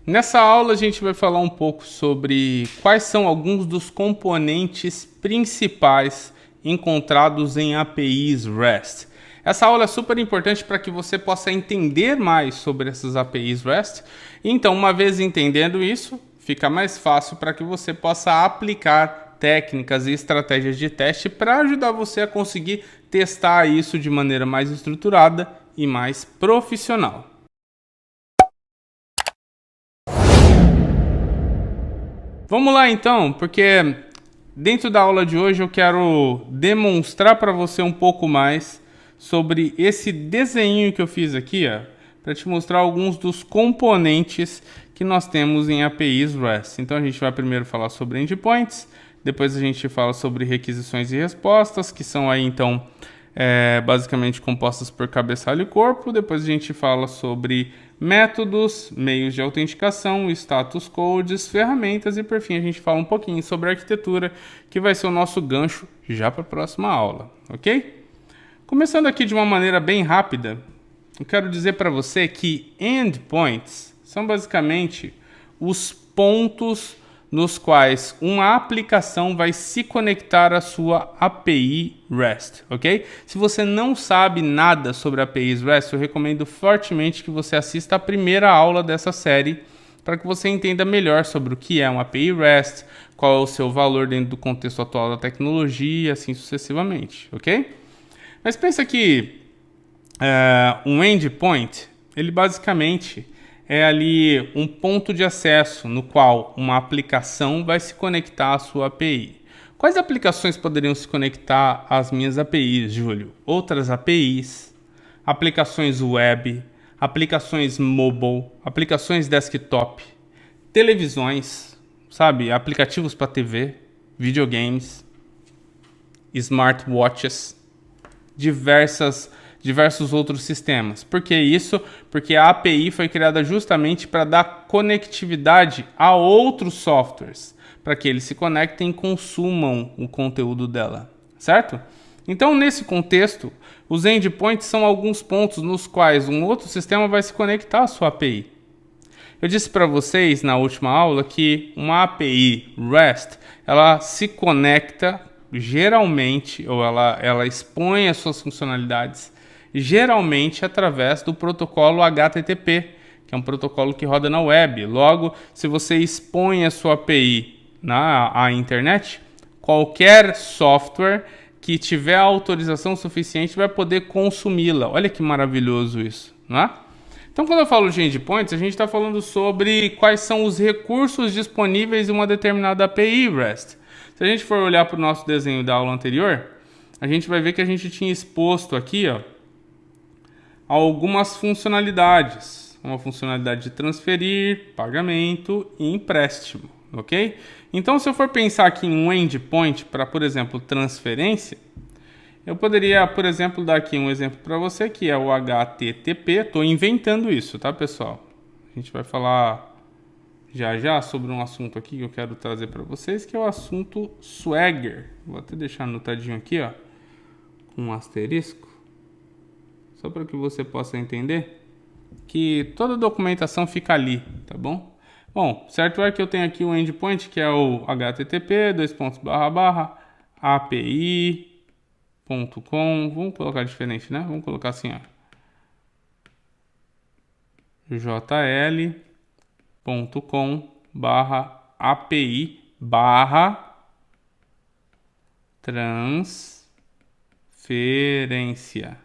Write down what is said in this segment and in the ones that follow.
Nessa aula a gente vai falar um pouco sobre quais são alguns dos componentes principais encontrados em APIs REST. Essa aula é super importante para que você possa entender mais sobre essas APIs REST. Então, uma vez entendendo isso, fica mais fácil para que você possa aplicar técnicas e estratégias de teste para ajudar você a conseguir testar isso de maneira mais estruturada e mais profissional. Vamos lá então, porque dentro da aula de hoje eu quero demonstrar para você um pouco mais sobre esse desenho que eu fiz aqui, para te mostrar alguns dos componentes que nós temos em APIs REST. Então a gente vai primeiro falar sobre endpoints, depois a gente fala sobre requisições e respostas, que são aí então basicamente compostas por cabeçalho e corpo. Depois a gente fala sobre métodos, meios de autenticação, status codes, ferramentas e por fim a gente fala um pouquinho sobre arquitetura, que vai ser o nosso gancho já para a próxima aula, ok? Começando aqui de uma maneira bem rápida, eu quero dizer para você que endpoints são basicamente os pontos nos quais uma aplicação vai se conectar à sua API REST, ok? Se você não sabe nada sobre APIs REST, eu recomendo fortemente que você assista a primeira aula dessa série para que você entenda melhor sobre o que é uma API REST, qual é o seu valor dentro do contexto atual da tecnologia e assim sucessivamente, ok? Mas pensa que um endpoint, ele basicamente é ali um ponto de acesso no qual uma aplicação vai se conectar à sua API. Quais aplicações poderiam se conectar às minhas APIs, Júlio? Outras APIs, aplicações web, aplicações mobile, aplicações desktop, televisões, sabe? Aplicativos para TV, videogames, smartwatches, diversos outros sistemas. Por que isso? Porque a API foi criada justamente para dar conectividade a outros softwares, para que eles se conectem e consumam o conteúdo dela, certo? Então, nesse contexto, os endpoints são alguns pontos nos quais um outro sistema vai se conectar à sua API. Eu disse para vocês na última aula que uma API REST, ela se conecta geralmente, ou ela expõe as suas funcionalidades geralmente através do protocolo HTTP, que é um protocolo que roda na web. Logo, se você expõe a sua API à internet, qualquer software que tiver autorização suficiente vai poder consumi-la. Olha que maravilhoso isso, não é? Então, quando eu falo de endpoints, a gente está falando sobre quais são os recursos disponíveis em uma determinada API REST. Se a gente for olhar para o nosso desenho da aula anterior, a gente vai ver que a gente tinha exposto aqui, algumas funcionalidades. Uma funcionalidade de transferir, pagamento e empréstimo, ok? Então, se eu for pensar aqui em um endpoint para, por exemplo, transferência, eu poderia, por exemplo, dar aqui um exemplo para você, que é o HTTP. Estou inventando isso, tá, pessoal? A gente vai falar já sobre um assunto aqui que eu quero trazer para vocês, que é o assunto Swagger. Vou até deixar anotadinho aqui, com um asterisco, só para que você possa entender que toda a documentação fica ali, tá bom? Bom, certo é que eu tenho aqui o endpoint, que é o http api.com. Vamos colocar diferente, né? Vamos colocar assim, jl.com/api/transferência.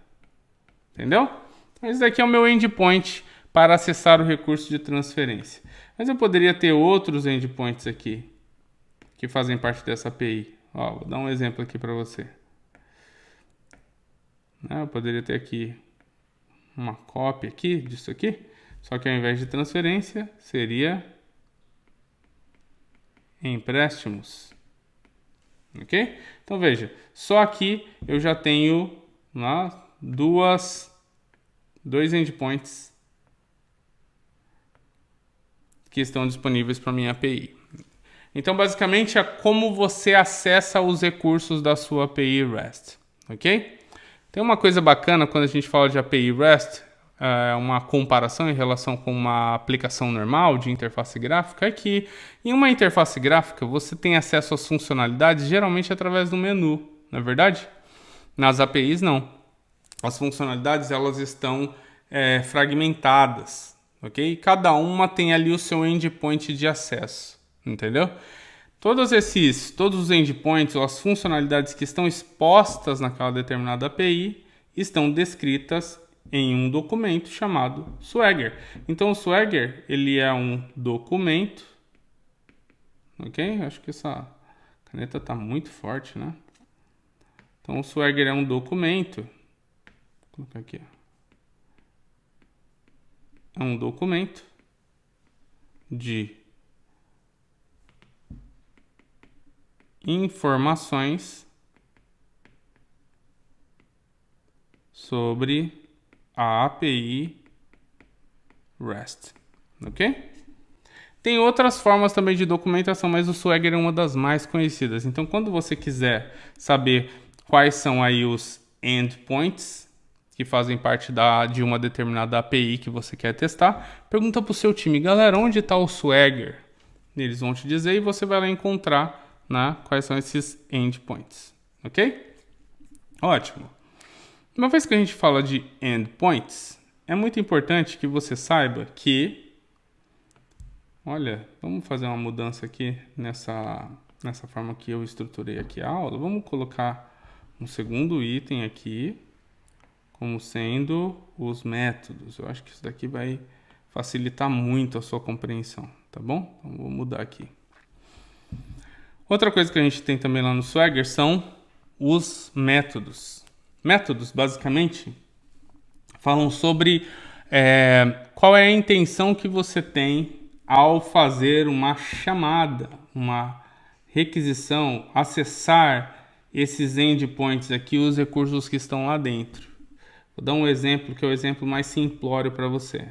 Entendeu? Esse daqui é o meu endpoint para acessar o recurso de transferência. Mas eu poderia ter outros endpoints aqui que fazem parte dessa API. Vou dar um exemplo aqui para você. Eu poderia ter aqui uma cópia aqui disso aqui, só que ao invés de transferência seria empréstimos. Ok? Então veja, só aqui eu já tenho dois endpoints que estão disponíveis para minha API. Então, basicamente, é como você acessa os recursos da sua API REST, ok? Tem uma coisa bacana quando a gente fala de API REST, uma comparação em relação com uma aplicação normal de interface gráfica é que em uma interface gráfica você tem acesso às funcionalidades geralmente através do menu, não é verdade? Nas APIs não. As funcionalidades elas estão fragmentadas, ok? Cada uma tem ali o seu endpoint de acesso, entendeu? Todos os endpoints ou as funcionalidades que estão expostas naquela determinada API estão descritas em um documento chamado Swagger. Então o Swagger ele é um documento, ok? Acho que essa caneta está muito forte, né? Então o Swagger é um documento. Vou colocar aqui. É um documento de informações sobre a API REST, ok? Tem outras formas também de documentação, mas o Swagger é uma das mais conhecidas. Então, quando você quiser saber quais são aí os endpoints que fazem parte de uma determinada API que você quer testar, pergunta para o seu time, galera, onde está o Swagger? Eles vão te dizer e você vai lá encontrar, né, quais são esses endpoints, ok? Ótimo. Uma vez que a gente fala de endpoints, é muito importante que você saiba que, olha, vamos fazer uma mudança aqui nessa forma que eu estruturei aqui a aula. Vamos colocar um segundo item aqui, como sendo os métodos. Eu acho que isso daqui vai facilitar muito a sua compreensão, tá bom? Então, vou mudar aqui. Outra coisa que a gente tem também lá no Swagger são os métodos. Métodos, basicamente, falam sobre qual é a intenção que você tem ao fazer uma chamada, uma requisição, acessar esses endpoints aqui, os recursos que estão lá dentro. Vou dar um exemplo que é o exemplo mais simplório para você.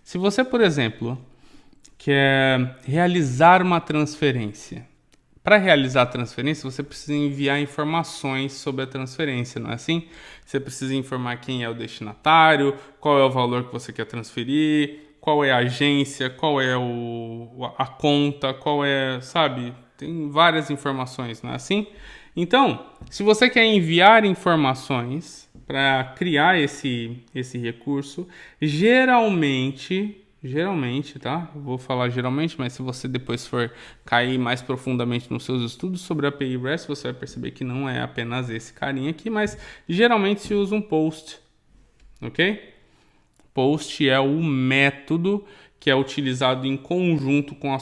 Se você, por exemplo, quer realizar uma transferência, para realizar a transferência, você precisa enviar informações sobre a transferência, não é assim? Você precisa informar quem é o destinatário, qual é o valor que você quer transferir, qual é a agência, qual é a conta, qual é, sabe? Tem várias informações, não é assim? Então, se você quer enviar informações para criar esse recurso, geralmente, tá? Eu vou falar geralmente, mas se você depois for cair mais profundamente nos seus estudos sobre a API REST, você vai perceber que não é apenas esse carinha aqui, mas geralmente se usa um post, ok? Post é o método que é utilizado em conjunto com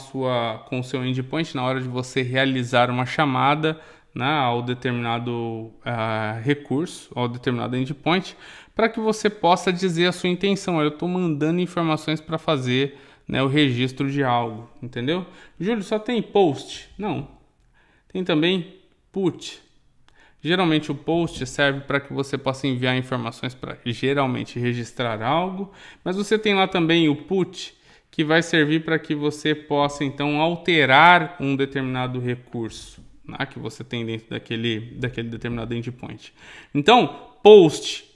o seu endpoint na hora de você realizar uma chamada, né, ao determinado recurso, ao determinado endpoint, para que você possa dizer a sua intenção. Eu estou mandando informações para fazer, né, o registro de algo, entendeu? Júlio, só tem post? Não. Tem também put. Geralmente o post serve para que você possa enviar informações para geralmente registrar algo, mas você tem lá também o put, que vai servir para que você possa então alterar um determinado recurso, né, que você tem dentro daquele determinado endpoint. Então, post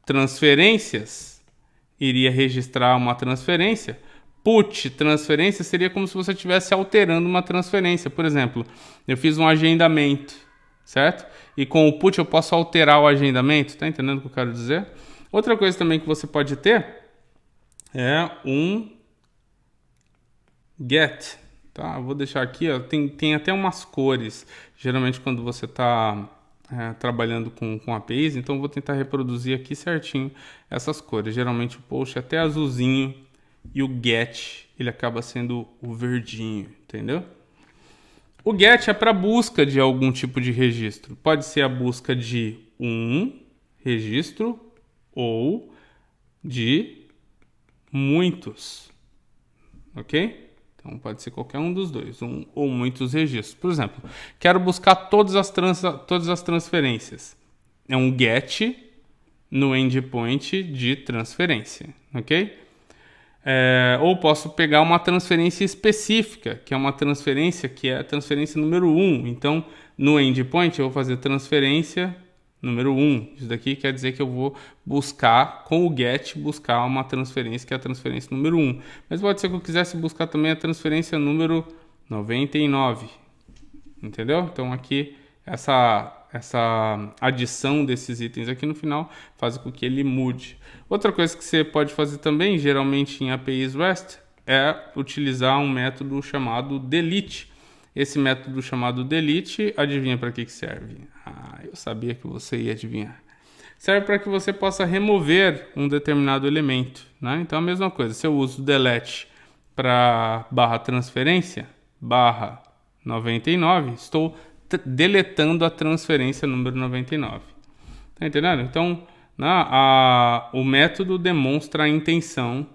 transferências iria registrar uma transferência. Put transferência seria como se você estivesse alterando uma transferência. Por exemplo, eu fiz um agendamento, certo? E com o put eu posso alterar o agendamento. Tá entendendo o que eu quero dizer? Outra coisa também que você pode ter é um get. Tá? Eu vou deixar aqui, ó, tem até umas cores. Geralmente quando você está trabalhando com APIs, então eu vou tentar reproduzir aqui certinho essas cores. Geralmente o post é até azulzinho e o get ele acaba sendo o verdinho, entendeu? O get é para busca de algum tipo de registro. Pode ser a busca de um registro ou de muitos, ok? Então pode ser qualquer um dos dois, um ou muitos registros. Por exemplo, quero buscar todas as transferências. É um get no endpoint de transferência, ok? Ou posso pegar uma transferência específica, que é uma transferência que é a transferência número 1. Então, no endpoint eu vou fazer transferência número 1. Isso daqui quer dizer que eu vou buscar, com o GET, buscar uma transferência que é a transferência número 1. Mas pode ser que eu quisesse buscar também a transferência número 99. Entendeu? Então aqui, essa adição desses itens aqui no final faz com que ele mude. Outra coisa que você pode fazer também, geralmente em APIs REST, é utilizar um método chamado delete. Esse método chamado delete, adivinha para que serve? Eu sabia que você ia adivinhar. Serve para que você possa remover um determinado elemento, né? Então a mesma coisa, se eu uso delete para barra transferência, barra 99, estou deletando a transferência número 99. Tá entendendo? Então, o método demonstra a intenção,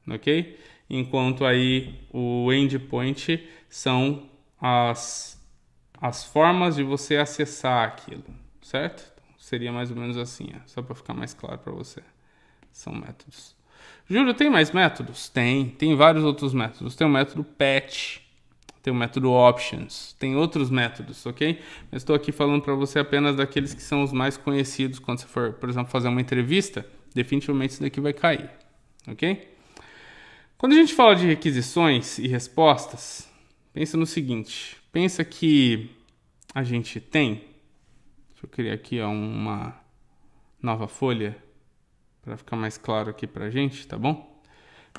ok? Enquanto aí o endpoint são as formas de você acessar aquilo, certo? Então, seria mais ou menos assim, só para ficar mais claro para você. São métodos. Júlio, tem mais métodos? Tem vários outros métodos. Tem o método patch, tem o método options, tem outros métodos, ok? Mas estou aqui falando para você apenas daqueles que são os mais conhecidos. Quando você for, por exemplo, fazer uma entrevista, definitivamente isso daqui vai cair, ok? Quando a gente fala de requisições e respostas, pensa no seguinte, pensa que a gente tem, deixa eu criar aqui uma nova folha para ficar mais claro aqui para a gente, tá bom?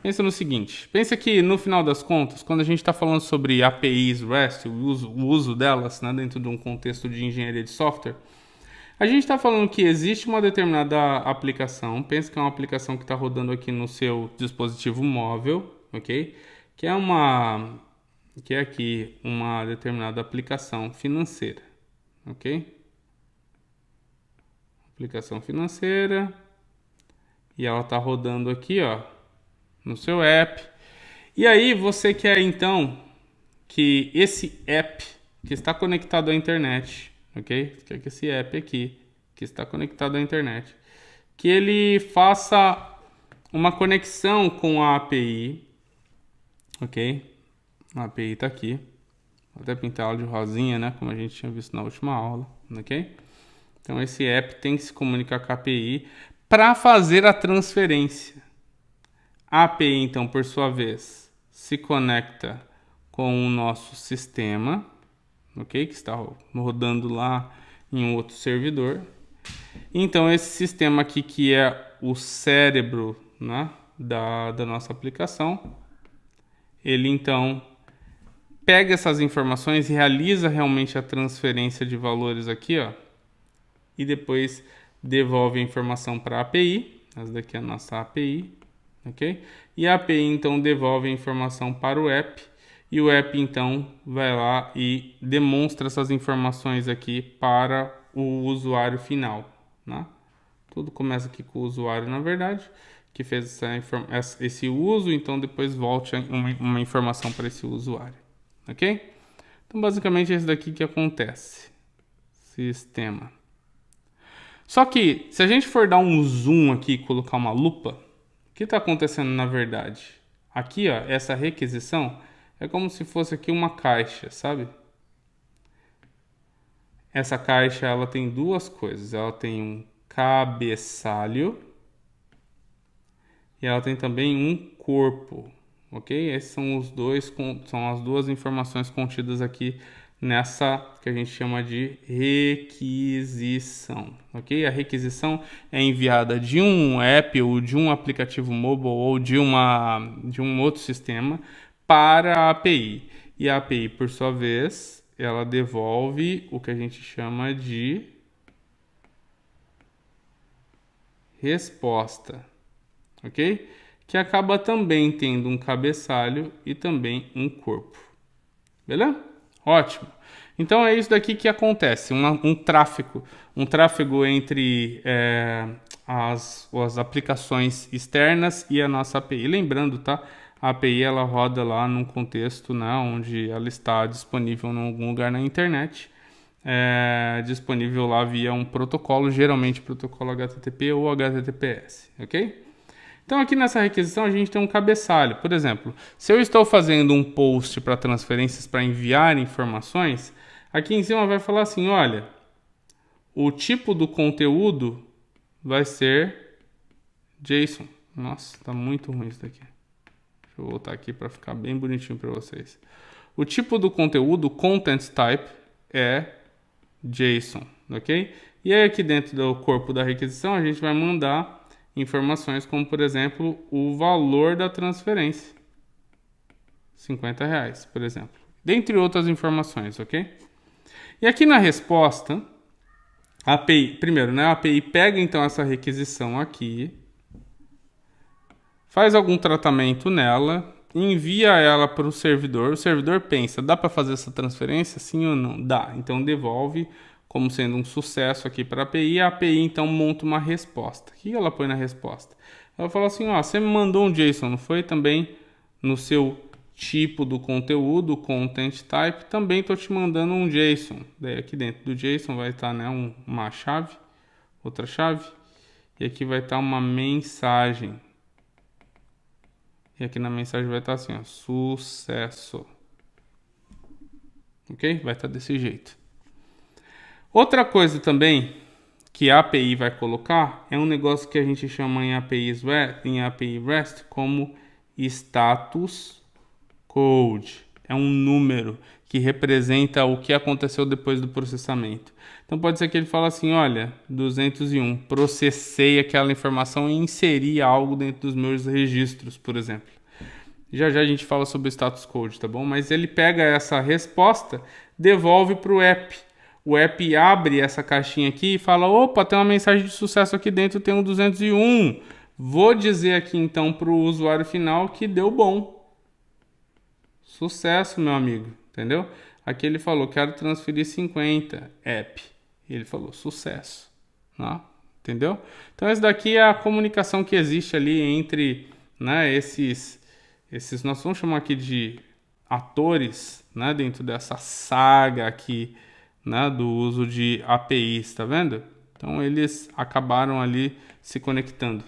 Pensa no seguinte, pensa que no final das contas, quando a gente está falando sobre APIs REST, o uso delas, né, dentro de um contexto de engenharia de software, a gente está falando que existe uma determinada aplicação, pensa que é uma aplicação que está rodando aqui no seu dispositivo móvel, ok? Que é aqui uma determinada aplicação financeira, ok? Aplicação financeira, e ela está rodando aqui, no seu app. E aí você quer então que esse app que está conectado à internet, ok? Quer que esse app aqui, que está conectado à internet, que ele faça uma conexão com a API, ok? A API está aqui. Vou até pintar ela de rosinha, né? Como a gente tinha visto na última aula, ok? Então esse app tem que se comunicar com a API para fazer a transferência. A API, então, por sua vez, se conecta com o nosso sistema, ok? Que está rodando lá em um outro servidor. Então, esse sistema aqui, que é o cérebro, né, da nossa aplicação, ele, então, pega essas informações e realiza realmente a transferência de valores aqui, e depois devolve a informação para a API. Essa daqui é a nossa API. Ok? E a API então devolve a informação para o app, e o app então vai lá e demonstra essas informações aqui para o usuário final, né? Tudo começa aqui com o usuário, na verdade, que fez esse uso, então depois volte uma informação para esse usuário, ok? Então basicamente é isso daqui que acontece. Sistema. Só que se a gente for dar um zoom aqui e colocar uma lupa, o que está acontecendo na verdade? Aqui, essa requisição é como se fosse aqui uma caixa, sabe? Essa caixa, ela tem duas coisas. Ela tem um cabeçalho e ela tem também um corpo, ok? Esses são são as duas informações contidas aqui nessa que a gente chama de requisição, ok? A requisição é enviada de um app ou de um aplicativo mobile ou de um outro sistema para a API. E a API, por sua vez, ela devolve o que a gente chama de resposta, ok? Que acaba também tendo um cabeçalho e também um corpo. Beleza? Ótimo. Então é isso daqui que acontece, um tráfego entre as aplicações externas e a nossa API. Lembrando, tá? A API ela roda lá num contexto, né, onde ela está disponível em algum lugar na internet, disponível lá via um protocolo, geralmente protocolo HTTP ou HTTPS, ok? Então aqui nessa requisição a gente tem um cabeçalho. Por exemplo, se eu estou fazendo um post para transferências para enviar informações, aqui em cima vai falar assim, olha, o tipo do conteúdo vai ser JSON. Nossa, tá muito ruim isso daqui. Deixa eu voltar aqui para ficar bem bonitinho para vocês. O tipo do conteúdo, content type, é JSON, ok? E aí aqui dentro do corpo da requisição a gente vai mandar informações como, por exemplo, o valor da transferência. R$50, por exemplo. Dentre outras informações, ok? E aqui na resposta, a API, primeiro, né, a API pega então essa requisição aqui, faz algum tratamento nela, envia ela para o servidor pensa, dá para fazer essa transferência? Sim ou não? Dá. Então devolve como sendo um sucesso aqui para a API então monta uma resposta. O que ela põe na resposta? Ela fala assim, ó, você me mandou um JSON, não foi? Também no seu tipo do conteúdo, content type, também estou te mandando um JSON. Daí aqui dentro do JSON vai estar, né, uma chave, outra chave, e aqui vai estar uma mensagem. E aqui na mensagem vai estar assim, ó, sucesso. Ok? Vai estar desse jeito. Outra coisa também que a API vai colocar é um negócio que a gente chama em API REST como status code. É um número que representa o que aconteceu depois do processamento. Então pode ser que ele fale assim, olha, 201, processei aquela informação e inseri algo dentro dos meus registros, por exemplo. Já já a gente fala sobre o status code, tá bom? Mas ele pega essa resposta, devolve para o app. O app abre essa caixinha aqui e fala, opa, tem uma mensagem de sucesso aqui dentro, tem um 201. Vou dizer aqui então para o usuário final que deu bom. Sucesso, meu amigo, entendeu? Aqui ele falou, quero transferir 50, app. Ele falou, sucesso, né? Entendeu? Então essa daqui é a comunicação que existe ali entre, né, esses nós vamos chamar aqui de atores, né, dentro dessa saga aqui, né, do uso de APIs, tá vendo? Então eles acabaram ali se conectando.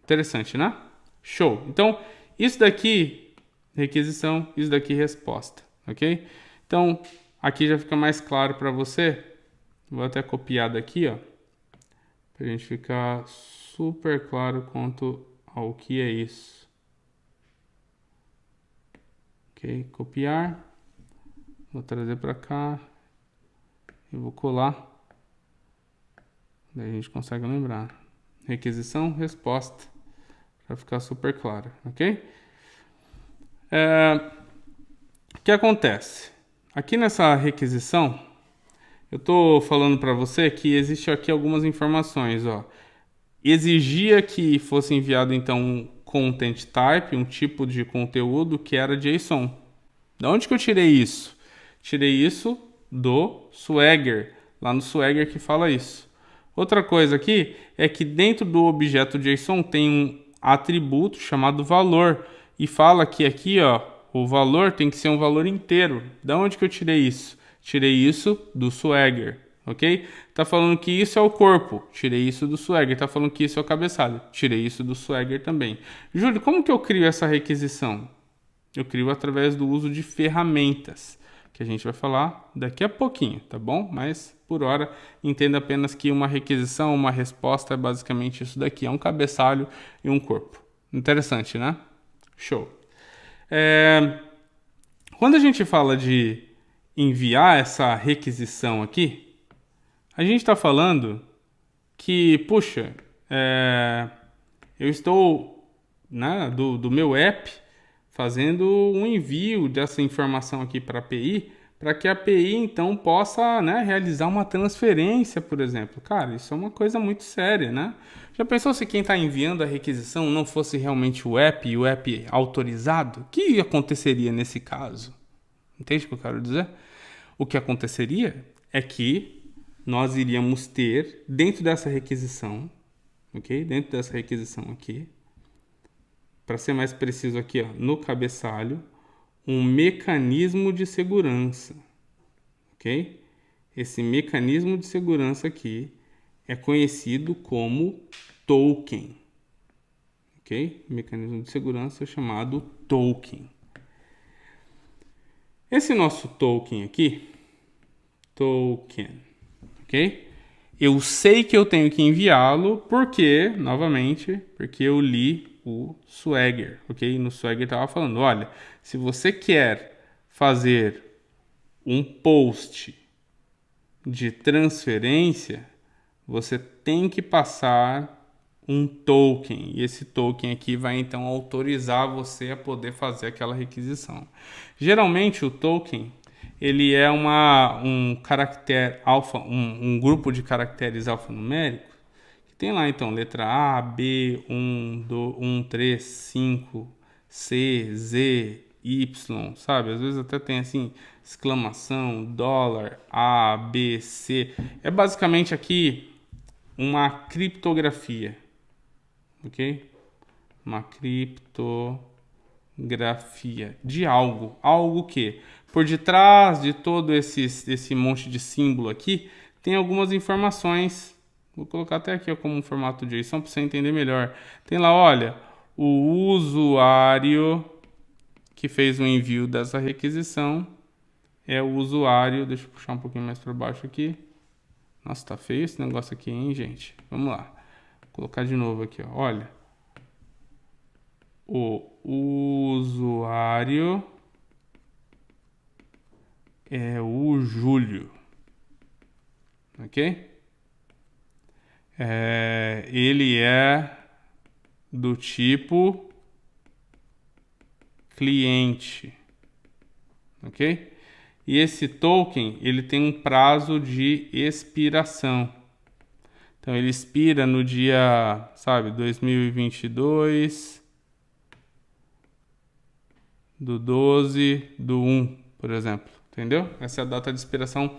Interessante, né? Show. Então isso daqui requisição, isso daqui resposta, ok? Então aqui já fica mais claro para você. Vou até copiar daqui, ó, para a gente ficar super claro quanto ao que é isso. Ok, copiar, vou trazer para cá e vou colar. Daí a gente consegue lembrar. Requisição, resposta, para ficar super claro, ok? O que acontece? Aqui nessa requisição, eu estou falando para você que existe aqui algumas informações, ó. Exigia que fosse enviado então um content type, um tipo de conteúdo que era JSON. Da onde que eu tirei isso? Tirei isso do Swagger, lá no Swagger que fala isso. Outra coisa aqui é que dentro do objeto JSON tem um atributo chamado valor e fala que aqui, ó, o valor tem que ser um valor inteiro. Da onde que eu tirei isso? Tirei isso do Swagger, ok? Tá falando que isso é o corpo, tirei isso do Swagger. Tá falando que isso é o cabeçalho, tirei isso do Swagger também. Júlio, como que eu crio essa requisição? Eu crio através do uso de ferramentas, que a gente vai falar daqui a pouquinho, tá bom? Mas, por hora, entenda apenas que uma requisição, uma resposta é basicamente isso daqui, é um cabeçalho e um corpo. Interessante, né? Show. Quando a gente fala de enviar essa requisição aqui, a gente está falando que, puxa, eu estou, né, do meu app fazendo um envio dessa informação aqui para a API, para que a API então possa, né, realizar uma transferência, por exemplo. Cara, isso é uma coisa muito séria, né? Já pensou se quem está enviando a requisição não fosse realmente o app e o app autorizado? O que aconteceria nesse caso? Entende o que eu quero dizer? O que aconteceria é que nós iríamos ter, dentro dessa requisição, ok? Dentro dessa requisição aqui, para ser mais preciso aqui, ó, no cabeçalho, um mecanismo de segurança, ok? Esse mecanismo de segurança aqui é conhecido como token, ok? Mecanismo de segurança chamado token. Esse nosso token aqui, token, ok? Eu sei que eu tenho que enviá-lo porque, novamente, porque eu li o Swagger, ok? No Swagger estava falando, olha, se você quer fazer um post de transferência, você tem que passar um token, e esse token aqui vai então autorizar você a poder fazer aquela requisição. Geralmente o token ele é um caractere alfa, um grupo de caracteres alfanuméricos que tem lá então letra A, B, 1, 3, 5, C, Z, Y, sabe? Às vezes até tem assim exclamação, dólar, A, B, C. É basicamente aqui uma criptografia, ok? Uma criptografia de algo que por detrás de todo esse monte de símbolo aqui tem algumas informações. Vou colocar até aqui ó, como um formato JSON para você entender melhor. Tem lá, olha, o usuário que fez o envio dessa requisição é o usuário. Deixa eu puxar um pouquinho mais para baixo aqui. Nossa, tá feio esse negócio aqui, hein, gente? Vamos lá. Vou colocar de novo aqui, ó. Olha. O usuário é o Júlio. Ok? Ele é do tipo cliente. Ok? E esse token, ele tem um prazo de expiração. Então, ele expira no dia, sabe, 2022 do 12 do 1, por exemplo. Entendeu? Essa é a data de expiração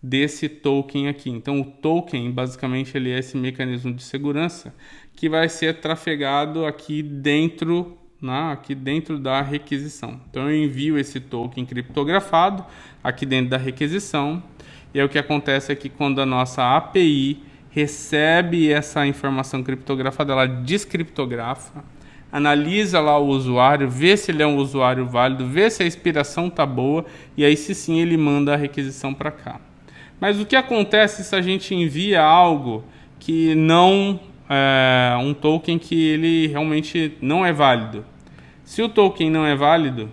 desse token aqui. Então, o token, basicamente, ele é esse mecanismo de segurança que vai ser trafegado aqui dentro da requisição. Então eu envio esse token criptografado aqui dentro da requisição, e é o que acontece aqui quando a nossa API recebe essa informação criptografada, ela descriptografa, analisa lá o usuário, vê se ele é um usuário válido, vê se a expiração tá boa, e aí sim ele manda a requisição para cá. Mas o que acontece se a gente envia algo que não um token que ele realmente não é válido? Se o token não é válido,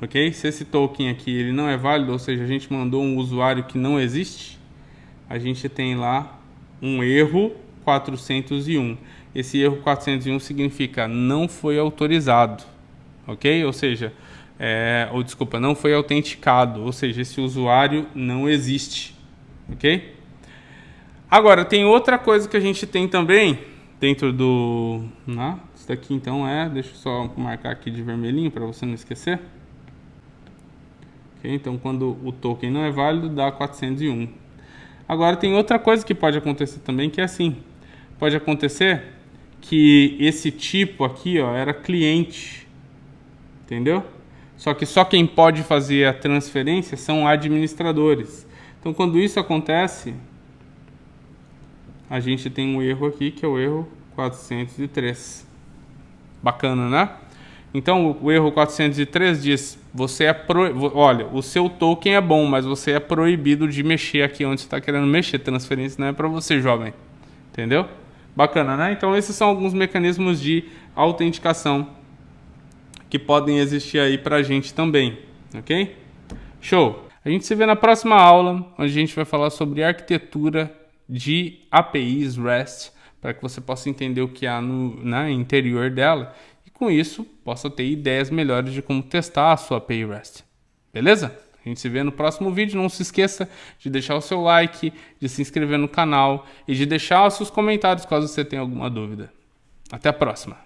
ok? Se esse token aqui ele não é válido, ou seja, a gente mandou um usuário que não existe, a gente tem lá um erro 401. Esse erro 401 significa não foi autorizado, ok? Ou seja, não foi autenticado, ou seja, esse usuário não existe, ok? Agora, tem outra coisa que a gente tem também dentro do... Isso daqui então deixa eu só marcar aqui de vermelhinho para você não esquecer. Okay, então, quando o token não é válido, dá 401. Agora, tem outra coisa que pode acontecer também, que é assim. Pode acontecer que esse tipo aqui ó, era cliente, entendeu? Só que só quem pode fazer a transferência são administradores. Então, quando isso acontece, a gente tem um erro aqui, que é o erro 403. Bacana, né? Então, o erro 403 diz, olha, o seu token é bom, mas você é proibido de mexer aqui onde você está querendo mexer. Transferência não é para você, jovem. Entendeu? Bacana, né? Então, esses são alguns mecanismos de autenticação que podem existir aí para a gente também, ok? Show! A gente se vê na próxima aula, onde a gente vai falar sobre arquitetura de APIs REST, para que você possa entender o que há no interior dela e com isso possa ter ideias melhores de como testar a sua API REST. Beleza? A gente se vê no próximo vídeo. Não se esqueça de deixar o seu like, de se inscrever no canal e de deixar os seus comentários caso você tenha alguma dúvida. Até a próxima!